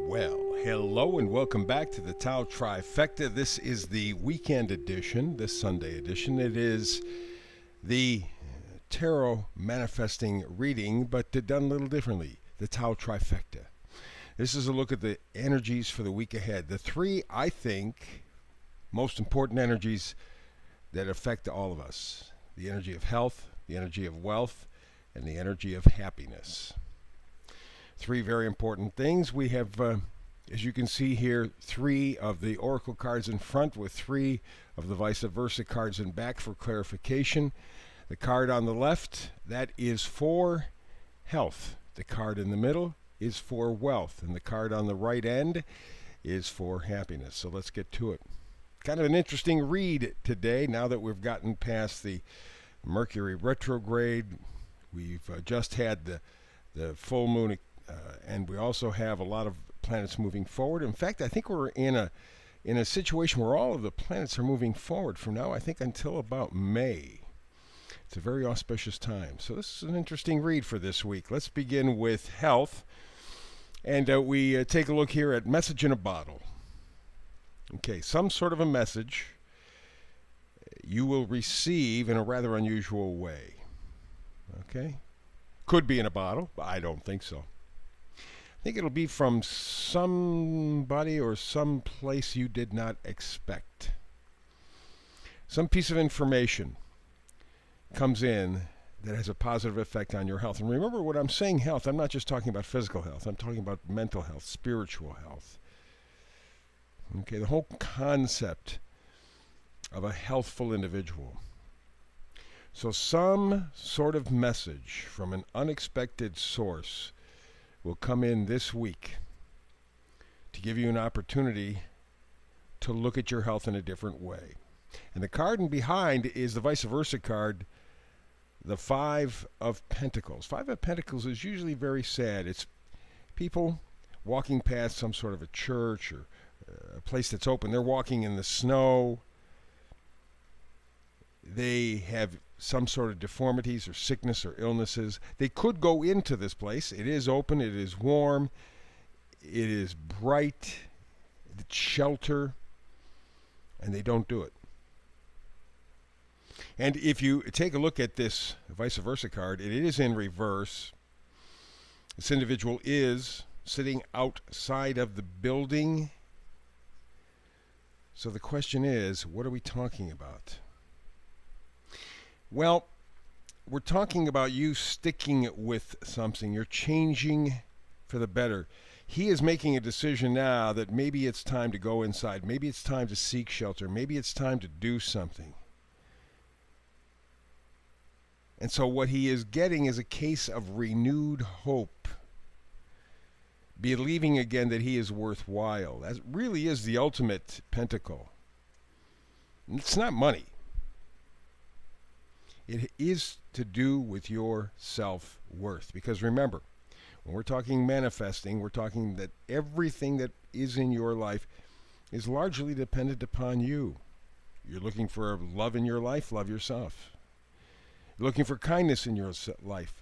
Well, hello and welcome back to the Tao Trifecta. This is the weekend edition, this Sunday edition. It is the tarot manifesting reading, but done a little differently, the Tao Trifecta. This is a look at the energies for the week ahead. The three, I think, most important energies that affect all of us. The energy of health, the energy of wealth, and the energy of happiness. Three very important things. We have, as you can see here, three of the oracle cards in front with three of the vice versa cards in back for clarification. The card on the left, that is for health. The card in the middle is for wealth. And the card on the right end is for happiness. So let's get to it. Kind of an interesting read today now that we've gotten past the Mercury retrograde. We've just had the full moon, and we also have a lot of planets moving forward. In fact, I think we're in a situation where all of the planets are moving forward from now, I think, until about May. It's a very auspicious time. So this is an interesting read for this week. Let's begin with health. And we take a look here at message in a bottle. Okay, some sort of a message you will receive in a rather unusual way. Okay? Could be in a bottle, but I don't think so. I think it'll be from somebody or some place you did not expect. Some piece of information comes in that has a positive effect on your health. And remember, when I'm saying health, I'm not just talking about physical health. I'm talking about mental health, spiritual health. Okay, the whole concept of a healthful individual. So some sort of message from an unexpected source will come in this week to give you an opportunity to look at your health in a different way. And the card in behind is the vice versa card, the Five of Pentacles. Five of Pentacles is usually very sad. It's people walking past some sort of a church or a place that's open. They're walking in the snow. They have some sort of deformities or sickness or illnesses. They could go into this place. It is open. It is warm. It is bright. It's shelter. And they don't do it. And if you take a look at this vice versa card, it is in reverse. This individual is sitting outside of the building. So the question is, what are we talking about? Well, we're talking about you sticking with something. You're changing for the better. He is making a decision now that maybe it's time to go inside. Maybe it's time to seek shelter. Maybe it's time to do something. And so what he is getting is a case of renewed hope. Believing again that he is worthwhile. That really is the ultimate pentacle. It's not money. It is to do with your self-worth. Because remember, when we're talking manifesting, we're talking that everything that is in your life is largely dependent upon you. You're looking for love in your life, love yourself. You're looking for kindness in your life.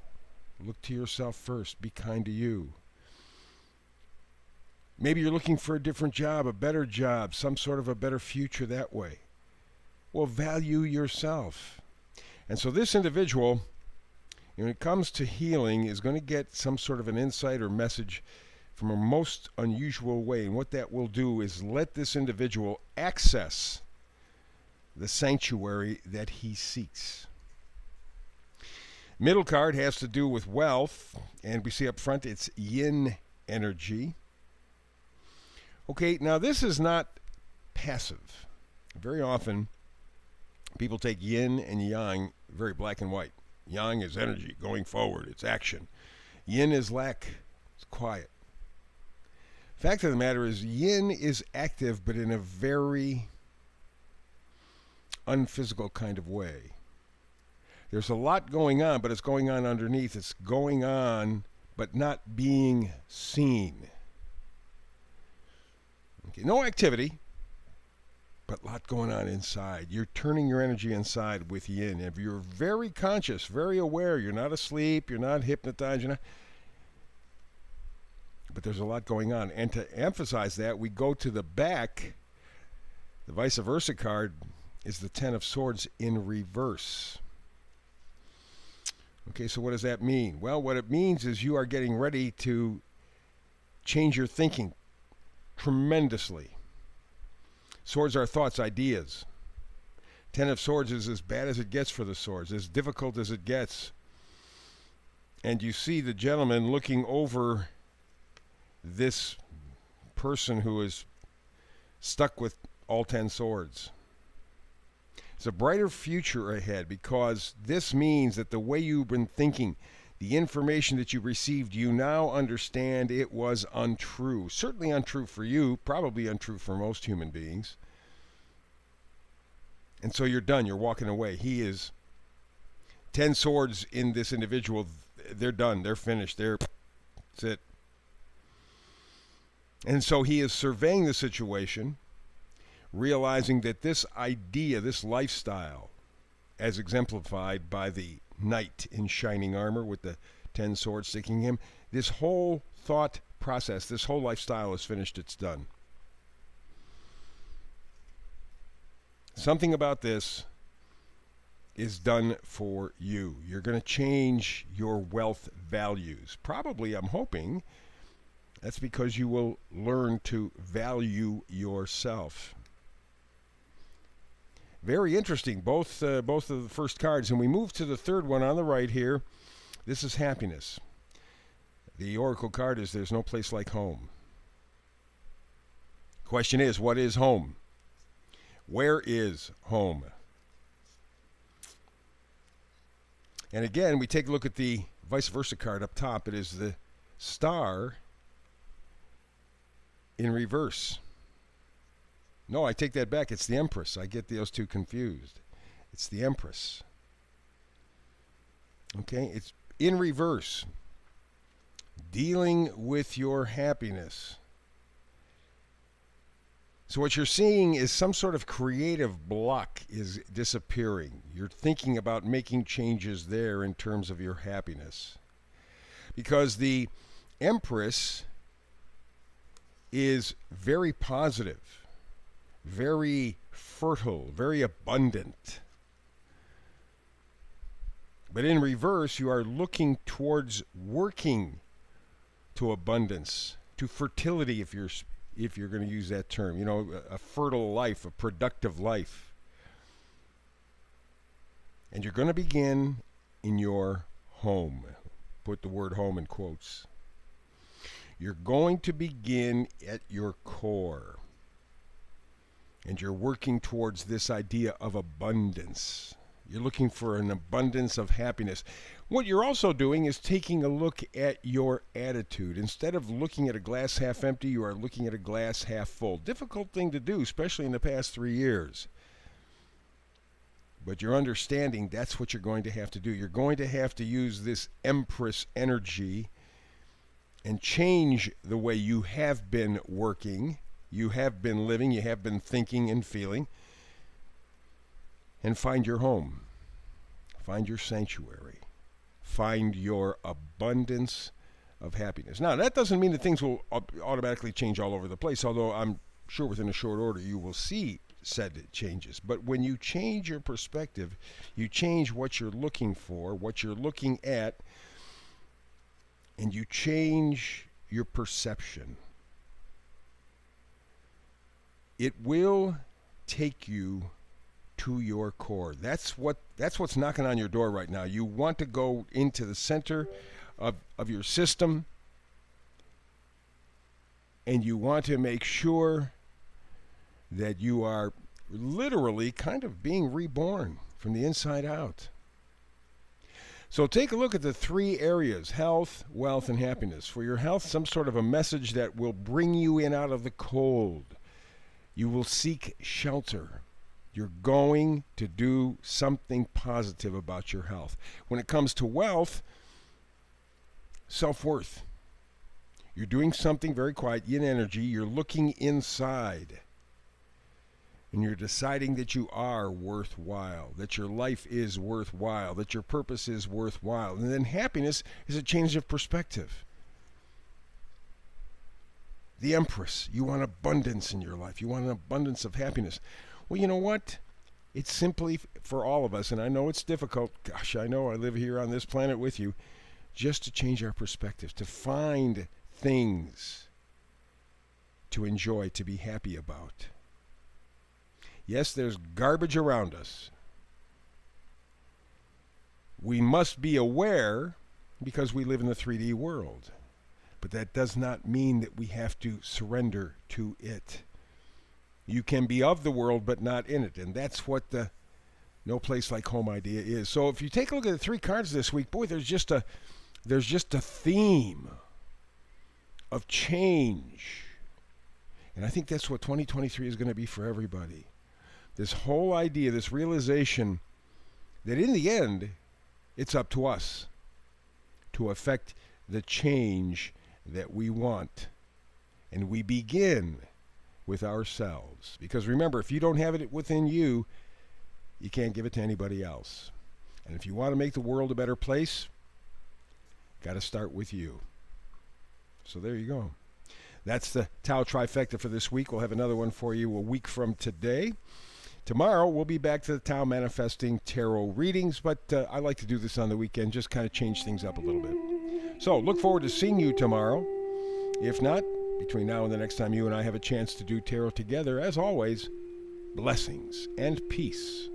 Look to yourself first. Be kind to you. Maybe you're looking for a different job, a better job, some sort of a better future that way. Well, value yourself. And so this individual, when it comes to healing, is going to get some sort of an insight or message from a most unusual way. And what that will do is let this individual access the sanctuary that he seeks. Middle card has to do with wealth, and we see up front it's yin energy. Okay, now this is not passive. Very often, people take yin and yang very black and white. Yang is energy, going forward, it's action. Yin is lack, it's quiet. Fact of the matter is, yin is active, but in a very unphysical kind of way. There's a lot going on, but it's going on underneath. It's going on, but not being seen. Okay, no activity, but a lot going on inside. You're turning your energy inside with yin. If you're very conscious, very aware, you're not asleep, you're not hypnotized, But there's a lot going on. And to emphasize that, we go to the back. The vice versa card is the Ten of Swords in reverse. Okay, so what does that mean? Well, what it means is you are getting ready to change your thinking tremendously. Swords are thoughts, ideas. Ten of Swords is as bad as it gets for the swords, as difficult as it gets. And you see the gentleman looking over this person who is stuck with all 10 swords. It's a brighter future ahead, because this means that the way you've been thinking, the information that you received, you now understand it was untrue. Certainly untrue for you, probably untrue for most human beings. And so you're done. You're walking away. He is 10 swords in this individual. They're done. They're finished. That's it. And so he is surveying the situation, realizing that this idea, this lifestyle, as exemplified by the knight in shining armor with the 10 swords sticking him, this whole thought process, this whole lifestyle is finished. It's done. Something about this is done for you. You're going to change your wealth values. Probably, I'm hoping, that's because you will learn to value yourself. Very interesting, both of the first cards. And we move to the third one on the right here. This is happiness. The oracle card is there's no place like home. Question is, what is home? Where is home? And again, we take a look at the vice versa card up top. It is the Star in reverse. No, I take that back. It's the Empress. I get those two confused. It's the Empress. Okay, it's in reverse. Dealing with your happiness. So what you're seeing is some sort of creative block is disappearing. You're thinking about making changes there in terms of your happiness. Because the Empress is very positive, very fertile, very abundant. But in reverse, you are looking towards working to abundance, to fertility, if you're going to use that term. You know, a fertile life, a productive life. And you're going to begin in your home. Put the word home in quotes. You're going to begin at your core. And you're working towards this idea of abundance. You're looking for an abundance of happiness. What you're also doing is taking a look at your attitude. Instead of looking at a glass half empty, you are looking at a glass half full. Difficult thing to do, especially in the past 3 years. But you're understanding that's what you're going to have to do. You're going to have to use this Empress energy and change the way you have been working, you have been living, you have been thinking and feeling, and find your home. Find your sanctuary. Find your abundance of happiness. Now, that doesn't mean that things will automatically change all over the place, although I'm sure within a short order you will see said changes. But when you change your perspective, you change what you're looking for, what you're looking at, and you change your perception. It will take you to your core. That's what's knocking on your door right now. You want to go into the center of your system, and you want to make sure that you are literally kind of being reborn from the inside out. So take a look at the 3 areas: health, wealth, and happiness. For your health, some sort of a message that will bring you in out of the cold. You will seek shelter. You're going to do something positive about your health. When it comes to wealth, self-worth. You're doing something very quiet, yin energy. You're looking inside. And you're deciding that you are worthwhile, that your life is worthwhile, that your purpose is worthwhile. And then happiness is a change of perspective. the Empress. You want abundance in your life. You want an abundance of happiness. Well, you know what? It's simply for all of us, and I know it's difficult. Gosh, I know I live here on this planet with you. Just to change our perspective, to find things to enjoy, to be happy about. Yes, there's garbage around us. We must be aware because we live in the 3D world. But that does not mean that we have to surrender to it. You can be of the world but not in it. And that's what the no place like home idea is. So if you take a look at the 3 cards this week, boy, there's just a theme of change. And I think that's what 2023 is going to be for everybody. This whole idea, this realization that in the end, it's up to us to affect the change that we want. And we begin with ourselves. Because remember, if you don't have it within you, you can't give it to anybody else. And if you want to make the world a better place, got to start with you. So there you go. That's the Tao Trifecta for this week. We'll have another one for you a week from today. Tomorrow, we'll be back to the Tao Manifesting Tarot readings, but I like to do this on the weekend, just kind of change things up a little bit. So look forward to seeing you tomorrow. If not, between now and the next time you and I have a chance to do tarot together, as always, blessings and peace.